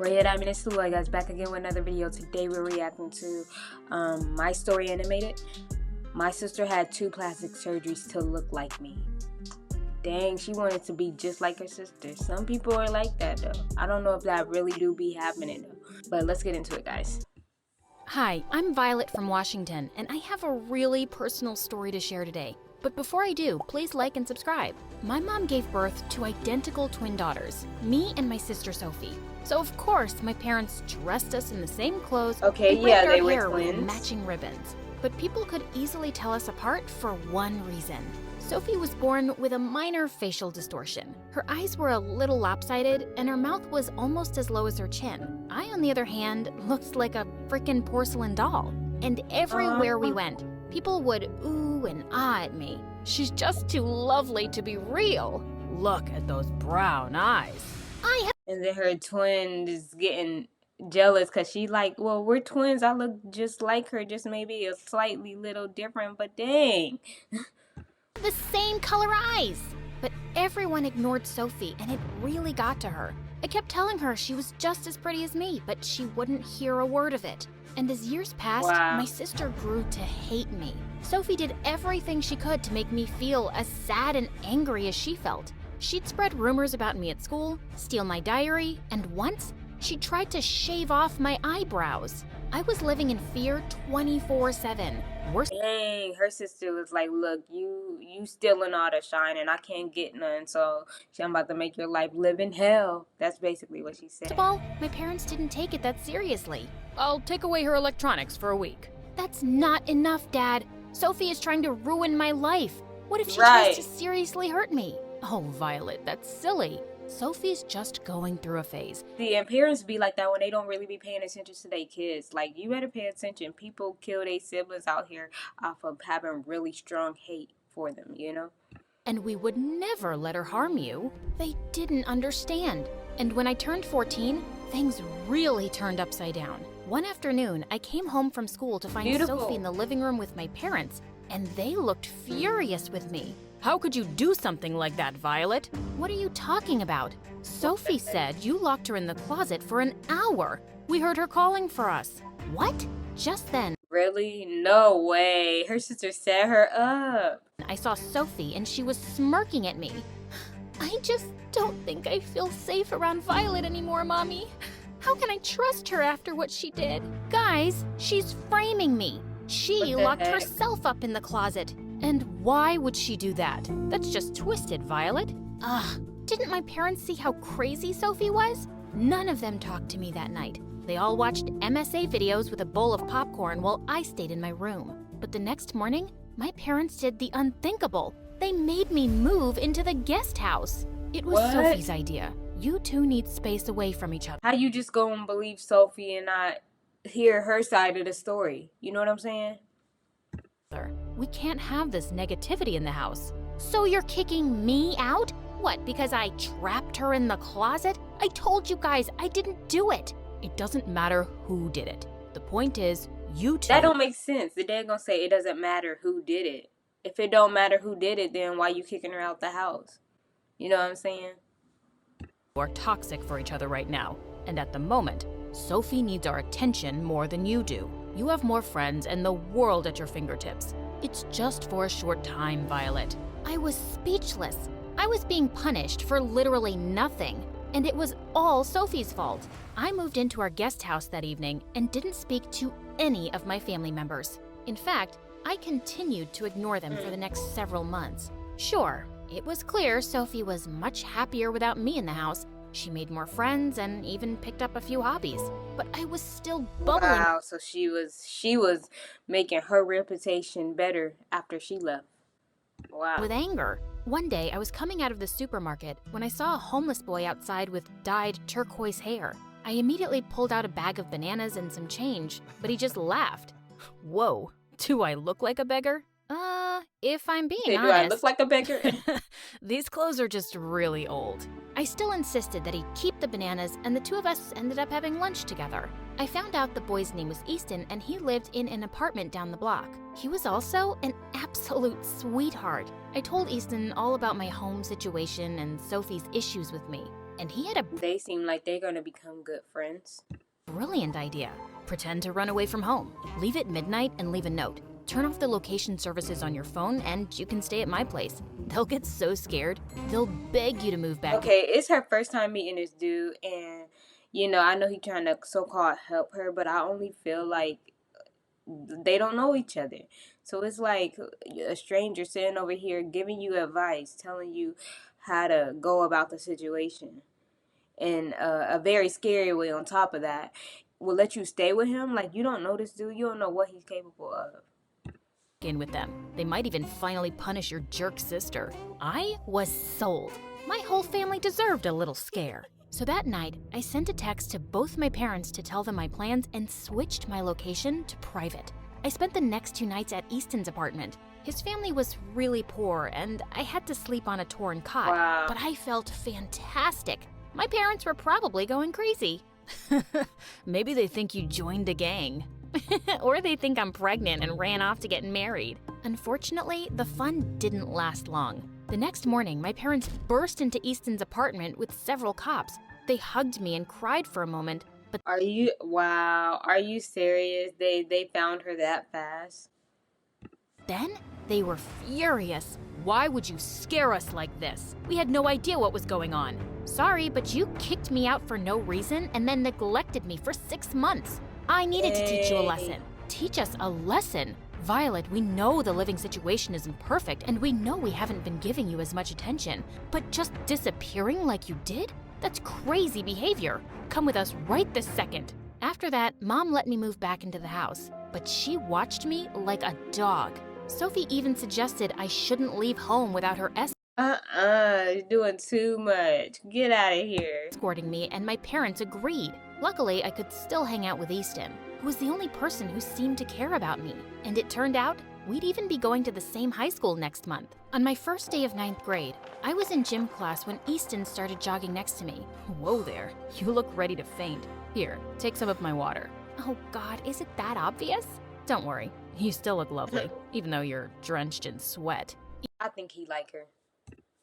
It's Lula, guys, back again with another video. Today we're reacting to My Story Animated. My sister had 2 plastic surgeries to look like me. Dang, she wanted to be just like her sister. Some people are like that though. I don't know if that really do be happening though. But let's get into it, guys. Hi, I'm Violet from Washington, and I have a really personal story to share today. But before I do, please like and subscribe. My mom gave birth to identical twin daughters, me and my sister Sophie. So of course, my parents dressed us in the same clothes. Okay, and yeah, our they were hair with twins. matching ribbons. But people could easily tell us apart for one reason. Sophie was born with a minor facial distortion. Her eyes were a little lopsided, and her mouth was almost as low as her chin. I, on the other hand, looked like a frickin' porcelain doll. And everywhere we went, people would ooh and ah at me. She's just too lovely to be real. Look at those brown eyes. And then her twin is getting jealous because she like, well, we're twins. I look just like her, just maybe a slightly little different, but dang. The same color eyes. But everyone ignored Sophie, and it really got to her. I kept telling her she was just as pretty as me, but she wouldn't hear a word of it. And as years passed, my sister grew to hate me. Sophie did everything she could to make me feel as sad and angry as she felt. She'd spread rumors about me at school, steal my diary, and once, she tried to shave off my eyebrows. I was living in fear 24/7. Dang, her sister was like, look, you stealing all the shine and I can't get none, so I'm about to make your life live in hell. That's basically what she said. First of all, my parents didn't take it that seriously. I'll take away her electronics for a week. That's not enough, Dad. Sophie is trying to ruin my life. What if she tries to seriously hurt me? Oh, Violet, that's silly. Sophie's just going through a phase. See, and parents be like that when they don't really be paying attention to their kids. Like, you better pay attention. People kill their siblings out here off of having really strong hate for them, you know? And we would never let her harm you. They didn't understand. And when I turned 14, things really turned upside down. One afternoon, I came home from school to find Sophie in the living room with my parents, and they looked furious with me. How could you do something like that, Violet? What are you talking about? Sophie said you locked her in the closet for an hour. We heard her calling for us. What? Just then. Really? No way. Her sister set her up. I saw Sophie and she was smirking at me. I just don't think I feel safe around Violet anymore, Mommy. How can I trust her after what she did? Guys, she's framing me. She locked herself up in the closet. And why would she do that? That's just twisted, Violet. Didn't my parents see how crazy Sophie was? None of them talked to me that night. They all watched MSA videos with a bowl of popcorn while I stayed in my room. But the next morning, my parents did the unthinkable. They made me move into the guest house. It was Sophie's idea. You two need space away from each other. How you just go and believe Sophie and not hear her side of the story? You know what I'm saying? We can't have this negativity in the house. So you're kicking me out? What, because I trapped her in the closet? I told you guys I didn't do it. It doesn't matter who did it. The point is, you two— That don't make sense. The dad gonna say it doesn't matter who did it. If it don't matter who did it, then why you kicking her out the house? You know what I'm saying? You are toxic for each other right now. And at the moment, Sophie needs our attention more than you do. You have more friends and the world at your fingertips. It's just for a short time, Violet. I was speechless. I was being punished for literally nothing, and it was all Sophie's fault. I moved into our guest house that evening and didn't speak to any of my family members. In fact, I continued to ignore them for the next several months. Sure, it was clear Sophie was much happier without me in the house. She made more friends and even picked up a few hobbies, but I was still bubbling. Wow, so she was making her reputation better after she left. Wow. With anger. One day, I was coming out of the supermarket when I saw a homeless boy outside with dyed turquoise hair. I immediately pulled out a bag of bananas and some change, but he just laughed. Whoa, do I look like a beggar? If I'm being honest. Do I look like a beggar? These clothes are just really old. I still insisted that he keep the bananas, and the two of us ended up having lunch together. I found out the boy's name was Easton, and he lived in an apartment down the block. He was also an absolute sweetheart. I told Easton all about my home situation and Sophie's issues with me. and he had a They seem like they're gonna become good friends. brilliant idea. Pretend to run away from home. Leave at midnight and leave a note. Turn off the location services on your phone and you can stay at my place. They'll get so scared, they'll beg you to move back. Okay, it's her first time meeting this dude, and I know he's trying to so-called help her, but I only feel like they don't know each other. So it's like a stranger sitting over here giving you advice, telling you how to go about the situation in a very scary way. On top of that, will let you stay with him. Like, you don't know this dude, you don't know what he's capable of. In with them. They might even finally punish your jerk sister. I was sold. My whole family deserved a little scare. So that night, I sent a text to both my parents to tell them my plans and switched my location to private. I spent the next 2 nights at Easton's apartment. His family was really poor and I had to sleep on a torn cot, Wow. but I felt fantastic. My parents were probably going crazy. Maybe they think you joined a gang. Or they think I'm pregnant and ran off to get married. Unfortunately, the fun didn't last long. The next morning, my parents burst into Easton's apartment with several cops. They hugged me and cried for a moment, but Are you serious? They found her that fast? then they were furious. Why would you scare us like this? We had no idea what was going on. Sorry, but you kicked me out for no reason and then neglected me for 6 months. I needed to teach you a lesson. Teach us a lesson? Violet, we know the living situation isn't perfect, and we know we haven't been giving you as much attention. But just disappearing like you did? That's crazy behavior. Come with us right this second. After that, Mom let me move back into the house, but she watched me like a dog. Sophie even suggested I shouldn't leave home without her You're doing too much. Get out of here. escorting me, and my parents agreed. Luckily, I could still hang out with Easton, who was the only person who seemed to care about me. And it turned out, we'd even be going to the same high school next month. On my first day of 9th grade, I was in gym class when Easton started jogging next to me. Whoa there, you look ready to faint. Here, take some of my water. Oh God, is it that obvious? Don't worry, you still look lovely, even though you're drenched in sweat. I think he like her.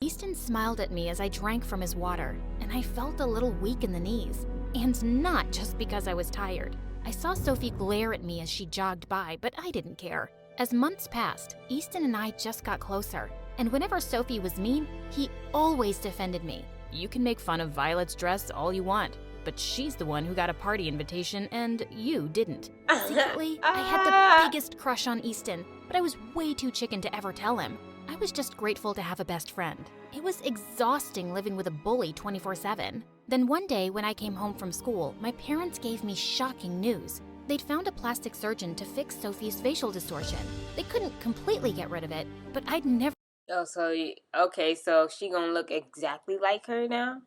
Easton smiled at me as I drank from his water, and I felt a little weak in the knees. And not just because I was tired. I saw Sophie glare at me as she jogged by, but I didn't care. As months passed, Easton and I just got closer, and whenever Sophie was mean, he always defended me. You can make fun of Violet's dress all you want, but she's the one who got a party invitation and you didn't. Secretly, I had the biggest crush on Easton, but I was way too chicken to ever tell him. I was just grateful to have a best friend. It was exhausting living with a bully 24/7. Then one day when I came home from school, my parents gave me shocking news. They'd found a plastic surgeon to fix Sophie's facial distortion. They couldn't completely get rid of it, but I'd never Oh, so she gonna look exactly like her now?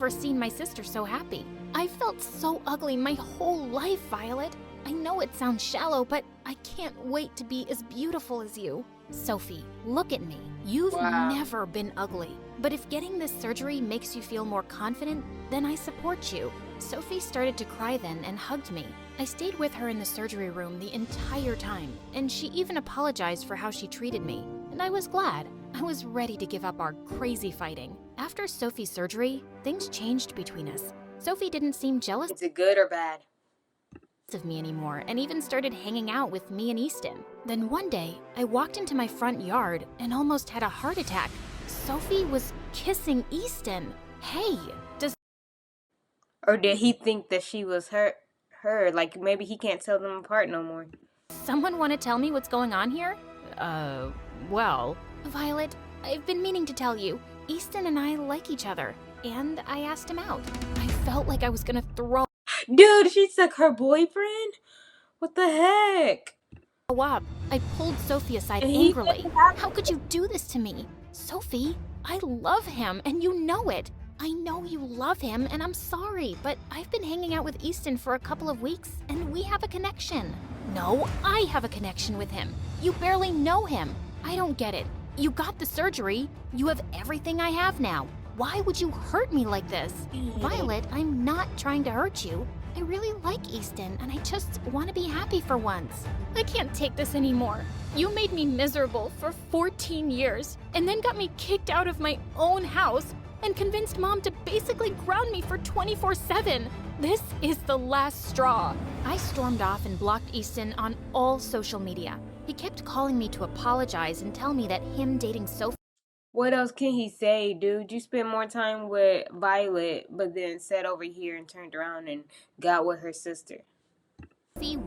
seen my sister so happy. I felt so ugly my whole life, Violet. I know it sounds shallow, but I can't wait to be as beautiful as you. Sophie, look at me. You've Wow. never been ugly. But if getting this surgery makes you feel more confident, then I support you. Sophie started to cry then and hugged me. I stayed with her in the surgery room the entire time, and she even apologized for how she treated me. And I was glad. I was ready to give up our crazy fighting. After Sophie's surgery, things changed between us. Sophie didn't seem jealous Is it good or bad? of me anymore and even started hanging out with me and Easton. Then one day, I walked into my front yard and almost had a heart attack. Sophie was kissing Easton. Hey, does Or did he think that she was her? Like, maybe he can't tell them apart no more. someone want to tell me what's going on here? Well... Violet, I've been meaning to tell you. Easton and I like each other, and I asked him out. I felt like I was gonna throw Dude, she took her boyfriend? What the heck? up. I pulled Sophie aside And he angrily. didn't have- How could you do this to me? Sophie, I love him, and you know it. I know you love him, and I'm sorry, but I've been hanging out with Easton for a couple of weeks, and we have a connection. No, I have a connection with him. You barely know him. I don't get it. You got the surgery. You have everything I have now. Why would you hurt me like this? Violet, I'm not trying to hurt you. I really like Easton, and I just want to be happy for once. I can't take this anymore. You made me miserable for 14 years, and then got me kicked out of my own house. and convinced Mom to basically ground me for 24/7. This is the last straw. I stormed off and blocked Easton on all social media. He kept calling me to apologize and tell me that him dating Sophie What else can he say, dude? You spent more time with Violet, but then sat over here and turned around and got with her sister.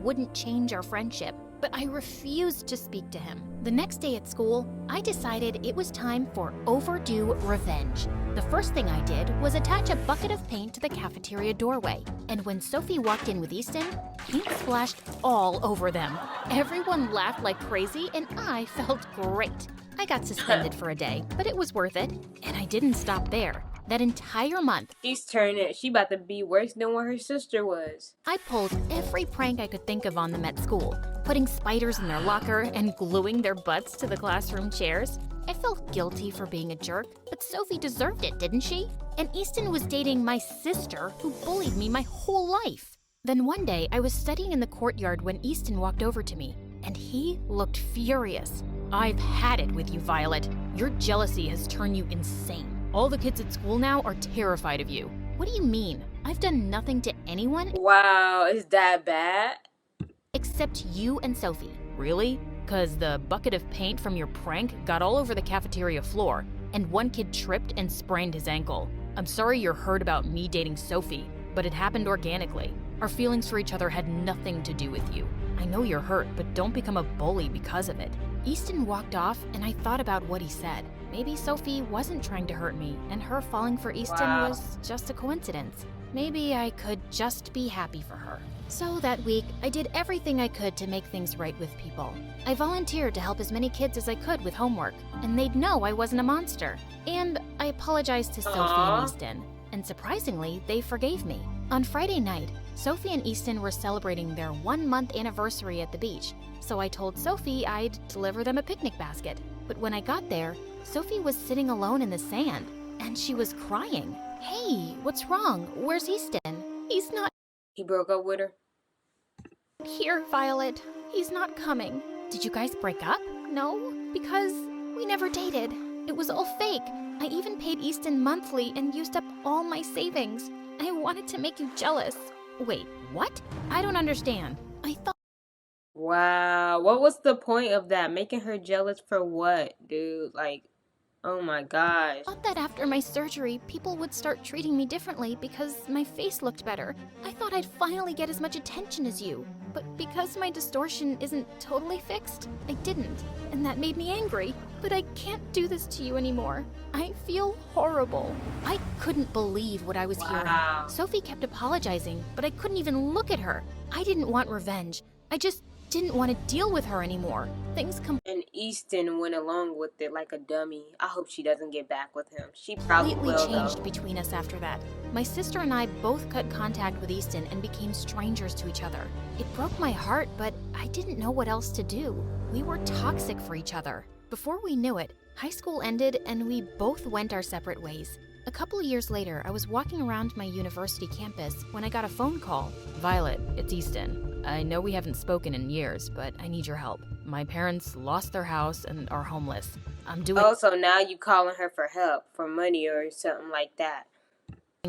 wouldn't change our friendship, but I refused to speak to him. The next day at school, I decided it was time for overdue revenge. The first thing I did was attach a bucket of paint to the cafeteria doorway, and when Sophie walked in with Easton, paint splashed all over them. Everyone laughed like crazy, and I felt great. I got suspended for a day, but it was worth it, and I didn't stop there. That entire month, She about to be worse than what her sister was. I pulled every prank I could think of on them at school, putting spiders in their locker and gluing their butts to the classroom chairs. I felt guilty for being a jerk, but Sophie deserved it, didn't she? And Easton was dating my sister, who bullied me my whole life. Then one day, I was studying in the courtyard when Easton walked over to me, and he looked furious. "I've had it with you, Violet. Your jealousy has turned you insane. All the kids at school now are terrified of you." "What do you mean? I've done nothing to anyone Wow, is that bad? except you and Sophie." "Really? 'Cause the bucket of paint from your prank got all over the cafeteria floor, and one kid tripped and sprained his ankle. I'm sorry you're hurt about me dating Sophie, but it happened organically. Our feelings for each other had nothing to do with you. I know you're hurt, but don't become a bully because of it." Easton walked off, and I thought about what he said. Maybe Sophie wasn't trying to hurt me, and her falling for Easton was just a coincidence. Maybe I could just be happy for her. So that week, I did everything I could to make things right with people. I volunteered to help as many kids as I could with homework, and they'd know I wasn't a monster. And I apologized to Sophie and Easton, and surprisingly, they forgave me. On Friday night, Sophie and Easton were celebrating their 1-month anniversary at the beach, so I told Sophie I'd deliver them a picnic basket. But when I got there, Sophie was sitting alone in the sand, and she was crying. "Hey, what's wrong? Where's Easton?" "He's not He broke up with her? here, Violet. He's not coming." "Did you guys break up?" "No, because we never dated. It was all fake. I even paid Easton monthly and used up all my savings. I wanted to make you jealous." "Wait, what? I don't understand. I thought Wow, what was the point of that? Making her jealous for what, dude? Like, oh my gosh. that after my surgery, people would start treating me differently because my face looked better. I thought I'd finally get as much attention as you. But because my distortion isn't totally fixed, I didn't. And that made me angry. But I can't do this to you anymore. I feel horrible." I couldn't believe what I was hearing. Sophie kept apologizing, but I couldn't even look at her. I didn't want revenge. I just didn't want to deal with her anymore. Things And Easton went along with it like a dummy. I hope she doesn't get back with him. She probably completely will, changed though. between us after that. My sister and I both cut contact with Easton and became strangers to each other. It broke my heart, but I didn't know what else to do. We were toxic for each other. Before we knew it, high school ended and we both went our separate ways. A couple years later, I was walking around my university campus when I got a phone call. "Violet, it's Easton. I know we haven't spoken in years, but I need your help. My parents lost their house and are homeless. I'm doing Oh, so now you calling her for help, for money or something like that.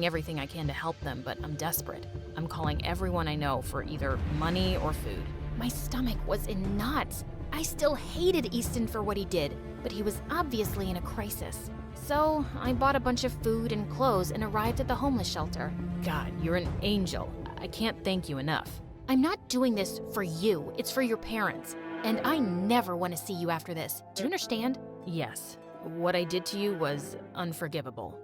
everything I can to help them, but I'm desperate. I'm calling everyone I know for either money or food." My stomach was in knots. I still hated Easton for what he did, but he was obviously in a crisis. So I bought a bunch of food and clothes and arrived at the homeless shelter. "God, you're an angel. I can't thank you enough." "I'm not doing this for you. It's for your parents. And I never want to see you after this. Do you understand?" "Yes. What I did to you was unforgivable.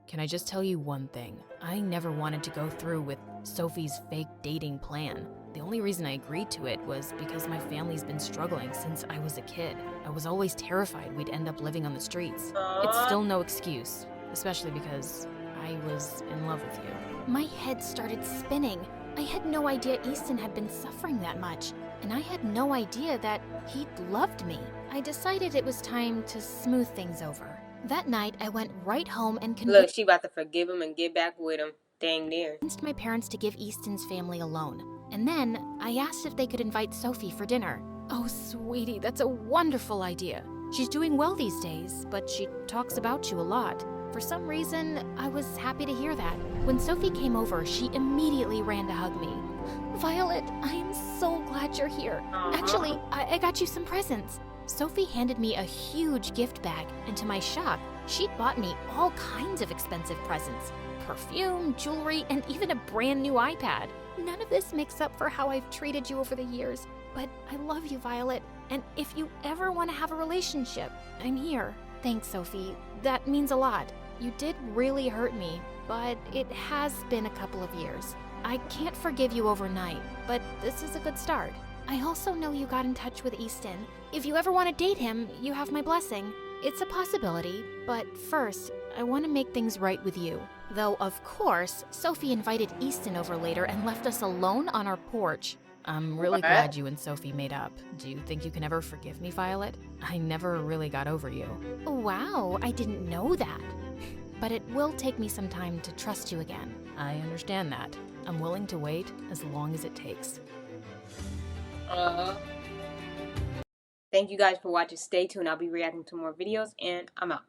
Can I just tell you one thing? I never wanted to go through with Sophie's fake dating plan. The only reason I agreed to it was because my family's been struggling since I was a kid. I was always terrified we'd end up living on the streets. It's still no excuse, especially because I was in love with you." My head started spinning. I had no idea Easton had been suffering that much, and I had no idea that he'd loved me. I decided it was time to smooth things over. That night, I went right home and Look, she about to forgive him and get back with him. Dang near. convinced my parents to give Easton's family a loan. And then I asked if they could invite Sophie for dinner. "Oh, sweetie, that's a wonderful idea. She's doing well these days, but she talks about you a lot." For some reason, I was happy to hear that. When Sophie came over, she immediately ran to hug me. Violet, I am so glad you're here. Actually, I got you some presents. Sophie handed me a huge gift bag, and to my shock, she'd bought me all kinds of expensive presents. Perfume, jewelry, and even a brand new iPad. None of this makes up for how I've treated you over the years, but I love you, Violet, and if you ever want to have a relationship, I'm here. Thanks, Sophie. That means a lot. You did really hurt me, but it has been a couple of years. I can't forgive you overnight, but this is a good start. I also know you got in touch with Easton. If you ever want to date him, you have my blessing. It's a possibility, but first, I want to make things right with you. Though, of course, Sophie invited Easton over later and left us alone on our porch. I'm really glad you and Sophie made up. Do you think you can ever forgive me, Violet? I never really got over you. Wow, I didn't know that. But it will take me some time to trust you again. I understand that. I'm willing to wait as long as it takes. Thank you guys for watching. Stay tuned. I'll be reacting to more videos, and I'm out.